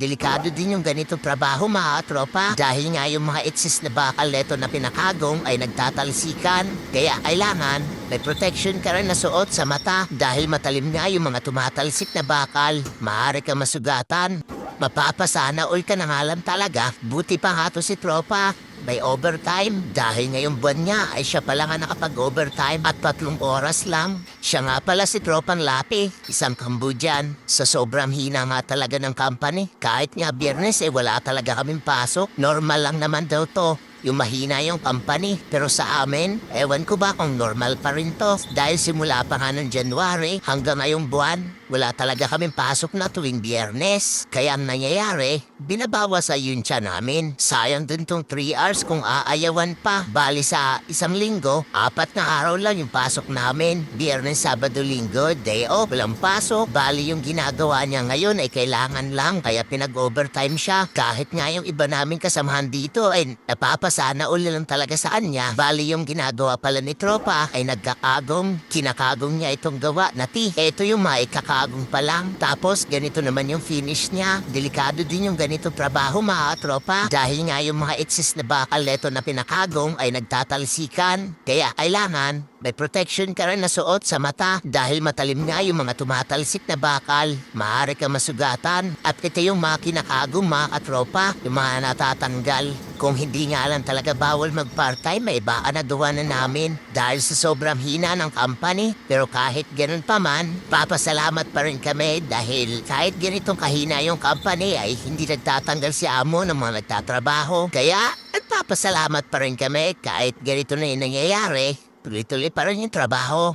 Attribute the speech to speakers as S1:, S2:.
S1: delikado din yung ganito trabaho mga tropa. Dahil nga yung mga itsis na bakal neto na pinakagong ay nagtatalsikan. Kaya kailangan may protection ka rin na suot sa mata. Dahil matalim nga yung mga tumatalsik na bakal. Maaari ka masugatan. Mapapasana all ka na nga lang talaga. Buti pa nga to si tropa. May overtime dahil ngayong buwan niya ay siya pala nga nakapag-overtime at 3 oras lang. Siya nga pala si Tropan Lapi, isang Cambodian. Sa sobrang hina nga talaga ng company, kahit nga Biyernes wala talaga kaming pasok. Normal lang naman daw to. Yung mahina yung company. Pero sa amin, ewan ko ba kung normal pa rin to. Dahil simula pa nga ng January hanggang ngayong buwan, wala talaga kaming pasok na tuwing Biyernes. Kaya ang nangyayari, binabawas sa yun siya namin. Sayang din tong 3 hours kung aayawan pa. Bali sa isang linggo, 4 na araw lang yung pasok namin. Biyernes, Sabado, Linggo, day off, walang pasok. Bali yung ginagawa niya ngayon ay kailangan lang. Kaya pinag-overtime siya. Kahit nga yung iba naming kasamahan dito ay napapasana uli lang talaga sa kanya. Bali yung ginagawa pala ni Tropa ay nagkakagong. Kinakagong niya itong gawa na Ito yung maikakagong pa lang. Tapos ganito naman yung finish niya. Delikado din yung ganito trabaho mga tropa. Dahil nga yung mga itsis na bakal neto na pinakagong ay nagtatalsikan. Kaya kailangan may protection ka rin na suot sa mata. Dahil matalim nga yung mga tumatalsik na bakal. Maaari ka masugatan. At ito yung mga kinakagong mga katropa. Yung mga natatanggal. Kung hindi nga lang talaga bawal mag-part-time, may baka na duwa na namin. Dahil sa sobrang hina ng company. Pero kahit ganun pa man, papasalamat pa rin kami. Dahil kahit ganitong kahina yung company ay hindi nagtatanggal si amo ng mga nagtatrabaho. Kaya nagpapasalamat pa rin kami kahit ganito na yung nangyayari. Tuloy-tuloy pa rin yung trabaho.